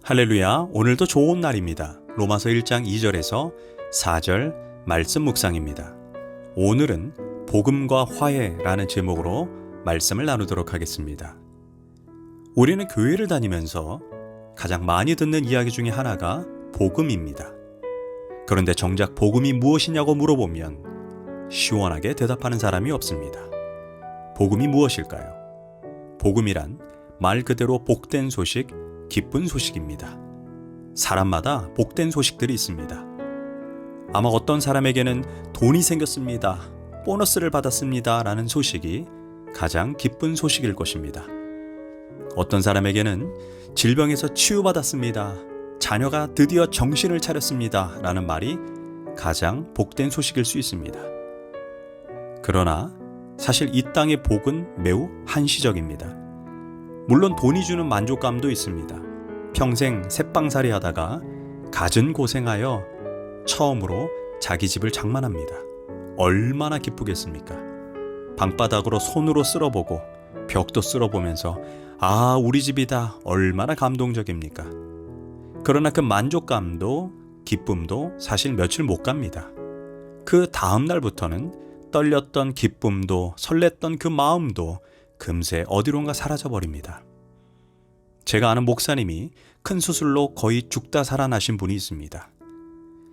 할렐루야, 오늘도 좋은 날입니다. 로마서 1장 2절에서 4절 말씀 묵상입니다. 오늘은 복음과 화해라는 제목으로 말씀을 나누도록 하겠습니다. 우리는 교회를 다니면서 가장 많이 듣는 이야기 중에 하나가 복음입니다. 그런데 정작 복음이 무엇이냐고 물어보면 시원하게 대답하는 사람이 없습니다. 복음이 무엇일까요? 복음이란 말 그대로 복된 소식, 기쁜 소식입니다. 사람마다 복된 소식들이 있습니다. 아마 어떤 사람에게는 돈이 생겼습니다, 보너스를 받았습니다 라는 소식이 가장 기쁜 소식일 것입니다. 어떤 사람에게는 질병에서 치유받았습니다, 자녀가 드디어 정신을 차렸습니다 라는 말이 가장 복된 소식일 수 있습니다. 그러나 사실 이 땅의 복은 매우 한시적입니다. 물론 돈이 주는 만족감도 있습니다. 평생 새빵살이 하다가 갖은 고생하여 처음으로 자기 집을 장만합니다. 얼마나 기쁘겠습니까? 방바닥으로 손으로 쓸어보고 벽도 쓸어보면서 아, 우리 집이다, 얼마나 감동적입니까? 그러나 그 만족감도 기쁨도 사실 며칠 못 갑니다. 그 다음 날부터는 떨렸던 기쁨도 설렜던 그 마음도 금세 어디론가 사라져버립니다. 제가 아는 목사님이 큰 수술로 거의 죽다 살아나신 분이 있습니다.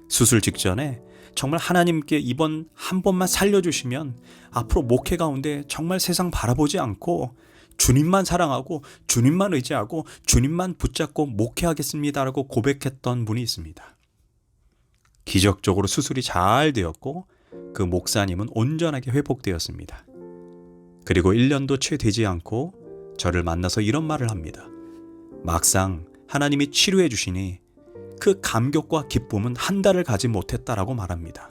수술 직전에 정말 하나님께 이번 한 번만 살려주시면 앞으로 목회 가운데 정말 세상 바라보지 않고 주님만 사랑하고 주님만 의지하고 주님만 붙잡고 목회하겠습니다라고 고백했던 분이 있습니다. 기적적으로 수술이 잘 되었고 그 목사님은 온전하게 회복되었습니다. 그리고 1년도 채 되지 않고 저를 만나서 이런 말을 합니다. 막상 하나님이 치료해 주시니 그 감격과 기쁨은 한 달을 가지 못했다라고 말합니다.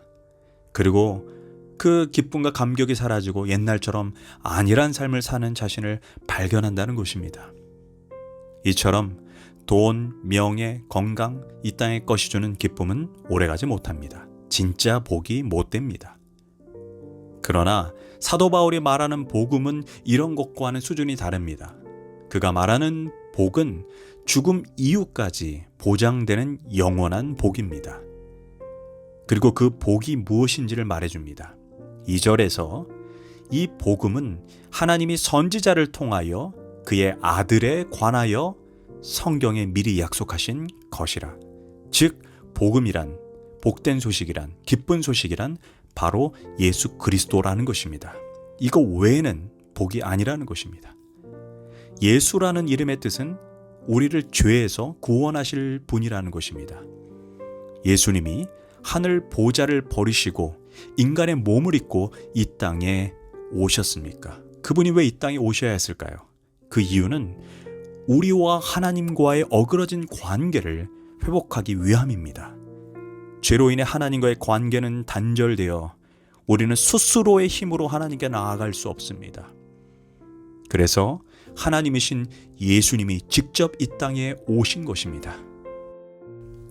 그리고 그 기쁨과 감격이 사라지고 옛날처럼 안일한 삶을 사는 자신을 발견한다는 것입니다. 이처럼 돈, 명예, 건강, 이 땅의 것이 주는 기쁨은 오래가지 못합니다. 진짜 복이 못 됩니다. 그러나 사도 바울이 말하는 복음은 이런 것과는 수준이 다릅니다. 그가 말하는 복은 죽음 이후까지 보장되는 영원한 복입니다. 그리고 그 복이 무엇인지를 말해줍니다. 2절에서 이 복음은 하나님이 선지자를 통하여 그의 아들에 관하여 성경에 미리 약속하신 것이라. 즉 복음이란, 복된 소식이란, 기쁜 소식이란 바로 예수 그리스도라는 것입니다. 이거 외에는 복이 아니라는 것입니다. 예수라는 이름의 뜻은 우리를 죄에서 구원하실 분이라는 것입니다. 예수님이 하늘 보좌를 버리시고 인간의 몸을 입고 이 땅에 오셨습니까? 그분이 왜 이 땅에 오셔야 했을까요? 그 이유는 우리와 하나님과의 어그러진 관계를 회복하기 위함입니다. 죄로 인해 하나님과의 관계는 단절되어 우리는 스스로의 힘으로 하나님께 나아갈 수 없습니다. 그래서 하나님이신 예수님이 직접 이 땅에 오신 것입니다.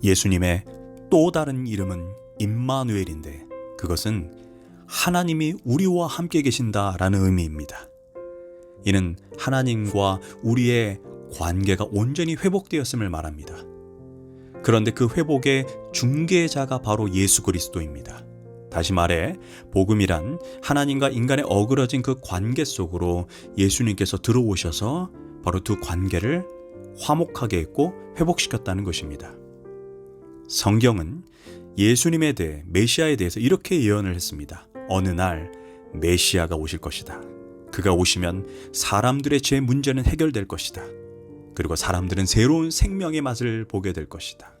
예수님의 또 다른 이름은 임마누엘인데 그것은 하나님이 우리와 함께 계신다라는 의미입니다. 이는 하나님과 우리의 관계가 온전히 회복되었음을 말합니다. 그런데 그 회복의 중개자가 바로 예수 그리스도입니다. 다시 말해 복음이란 하나님과 인간의 어그러진 그 관계 속으로 예수님께서 들어오셔서 바로 두 관계를 화목하게 했고 회복시켰다는 것입니다. 성경은 예수님에 대해, 메시아에 대해서 이렇게 예언을 했습니다. 어느 날 메시아가 오실 것이다. 그가 오시면 사람들의 죄 문제는 해결될 것이다. 그리고 사람들은 새로운 생명의 맛을 보게 될 것이다.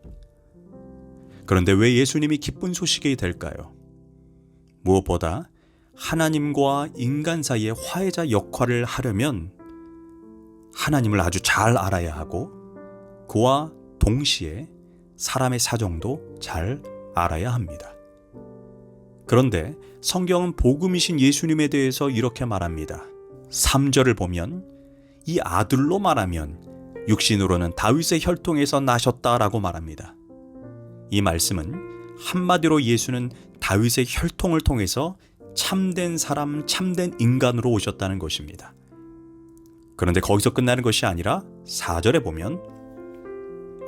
그런데 왜 예수님이 기쁜 소식이 될까요? 무엇보다 하나님과 인간 사이의 화해자 역할을 하려면 하나님을 아주 잘 알아야 하고 그와 동시에 사람의 사정도 잘 알아야 합니다. 그런데 성경은 복음이신 예수님에 대해서 이렇게 말합니다. 3절을 보면 이 아들로 말하면 육신으로는 다윗의 혈통에서 나셨다라고 말합니다. 이 말씀은 한마디로 예수는 다윗의 혈통을 통해서 참된 사람, 참된 인간으로 오셨다는 것입니다. 그런데 거기서 끝나는 것이 아니라 4절에 보면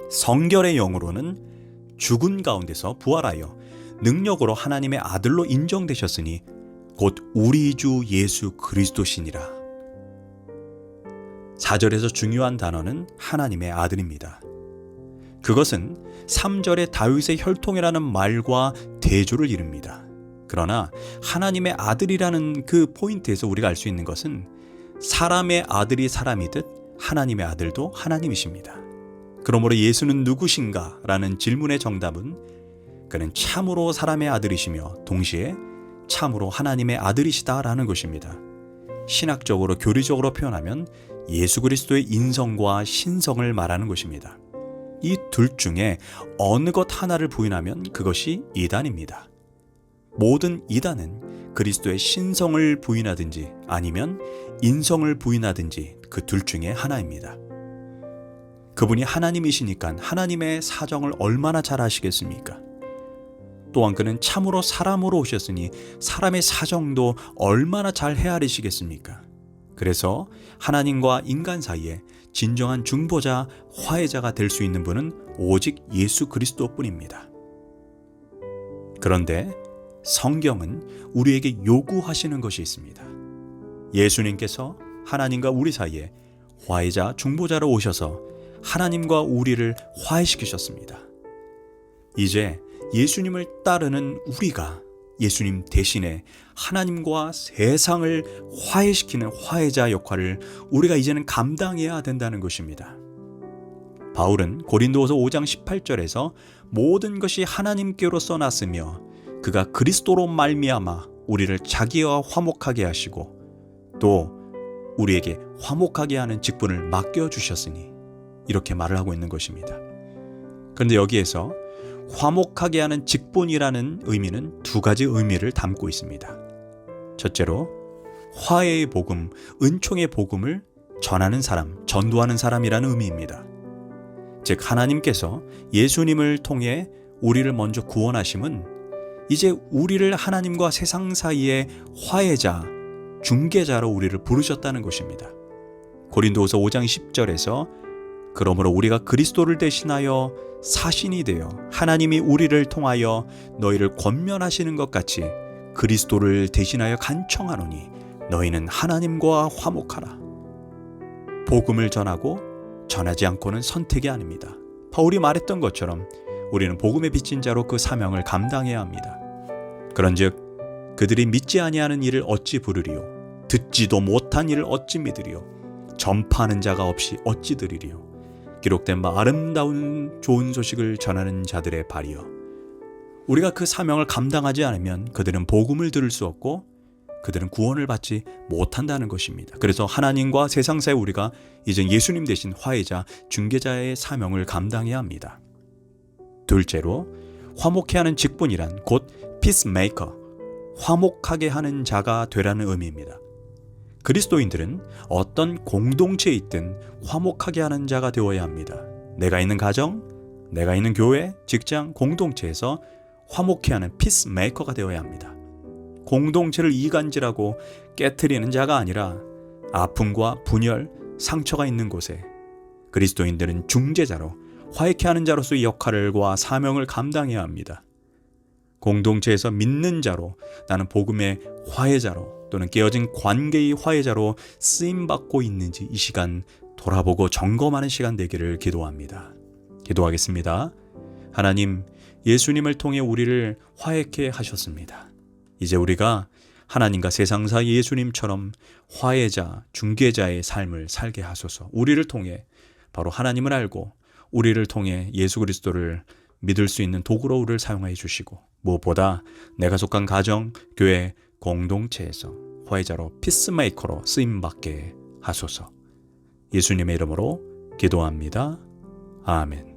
성결의 영으로는 죽은 가운데서 부활하여 능력으로 하나님의 아들로 인정되셨으니 곧 우리 주 예수 그리스도시니라. 4절에서 중요한 단어는 하나님의 아들입니다. 그것은 3절의 다윗의 혈통이라는 말과 대조를 이룹니다. 그러나 하나님의 아들이라는 그 포인트에서 우리가 알 수 있는 것은 사람의 아들이 사람이듯 하나님의 아들도 하나님이십니다. 그러므로 예수는 누구신가? 라는 질문의 정답은 그는 참으로 사람의 아들이시며 동시에 참으로 하나님의 아들이시다라는 것입니다. 신학적으로 교리적으로 표현하면 예수 그리스도의 인성과 신성을 말하는 것입니다. 이 둘 중에 어느 것 하나를 부인하면 그것이 이단입니다. 모든 이단은 그리스도의 신성을 부인하든지 아니면 인성을 부인하든지 그 둘 중에 하나입니다. 그분이 하나님이시니까 하나님의 사정을 얼마나 잘 아시겠습니까? 또한 그는 참으로 사람으로 오셨으니 사람의 사정도 얼마나 잘 헤아리시겠습니까? 그래서 하나님과 인간 사이에 진정한 중보자, 화해자가 될 수 있는 분은 오직 예수 그리스도뿐입니다. 그런데 성경은 우리에게 요구하시는 것이 있습니다. 예수님께서 하나님과 우리 사이에 화해자, 중보자로 오셔서 하나님과 우리를 화해시키셨습니다. 이제 예수님을 따르는 우리가 예수님 대신에 하나님과 세상을 화해시키는 화해자 역할을 우리가 이제는 감당해야 된다는 것입니다. 바울은 고린도후서 5장 18절에서 모든 것이 하나님께로 써놨으며 그가 그리스도로 말미암아 우리를 자기와 화목하게 하시고 또 우리에게 화목하게 하는 직분을 맡겨주셨으니 이렇게 말을 하고 있는 것입니다. 그런데 여기에서 화목하게 하는 직분이라는 의미는 두 가지 의미를 담고 있습니다. 첫째로 화해의 복음, 은총의 복음을 전하는 사람, 전도하는 사람이라는 의미입니다. 즉 하나님께서 예수님을 통해 우리를 먼저 구원하심은 이제 우리를 하나님과 세상 사이의 화해자, 중개자로 우리를 부르셨다는 것입니다. 고린도후서 5장 10절에서 그러므로 우리가 그리스도를 대신하여 사신이 되어 하나님이 우리를 통하여 너희를 권면하시는 것 같이 그리스도를 대신하여 간청하노니 너희는 하나님과 화목하라. 복음을 전하고 전하지 않고는 선택이 아닙니다. 바울이 말했던 것처럼 우리는 복음에 비친 자로 그 사명을 감당해야 합니다. 그런즉 그들이 믿지 아니하는 일을 어찌 부르리요? 듣지도 못한 일을 어찌 믿으리요? 전파하는 자가 없이 어찌 들으리요? 기록된 바 아름다운 좋은 소식을 전하는 자들의 발이여. 우리가 그 사명을 감당하지 않으면 그들은 복음을 들을 수 없고 그들은 구원을 받지 못한다는 것입니다. 그래서 하나님과 세상 사이 우리가 이제 예수님 대신 화해자, 중개자의 사명을 감당해야 합니다. 둘째로 화목해 하는 직분이란 곧 피스메이커, 화목하게 하는 자가 되라는 의미입니다. 그리스도인들은 어떤 공동체에 있든 화목하게 하는 자가 되어야 합니다. 내가 있는 가정, 내가 있는 교회, 직장, 공동체에서 화목해 하는 피스메이커가 되어야 합니다. 공동체를 이간질하고 깨트리는 자가 아니라 아픔과 분열, 상처가 있는 곳에 그리스도인들은 중재자로 화해케 하는 자로서의 역할과 사명을 감당해야 합니다. 공동체에서 믿는 자로 나는 복음의 화해자로 또는 깨어진 관계의 화해자로 쓰임받고 있는지 이 시간 돌아보고 점검하는 시간 되기를 기도합니다. 기도하겠습니다. 하나님, 예수님을 통해 우리를 화해케 하셨습니다. 이제 우리가 하나님과 세상 사이 예수님처럼 화해자, 중개자의 삶을 살게 하소서. 우리를 통해 바로 하나님을 알고 우리를 통해 예수 그리스도를 믿을 수 있는 도구로 우리를 사용하여 주시고 무엇보다 내가 속한 가정, 교회, 공동체에서 화해자로 피스메이커로 쓰임받게 하소서. 예수님의 이름으로 기도합니다. 아멘.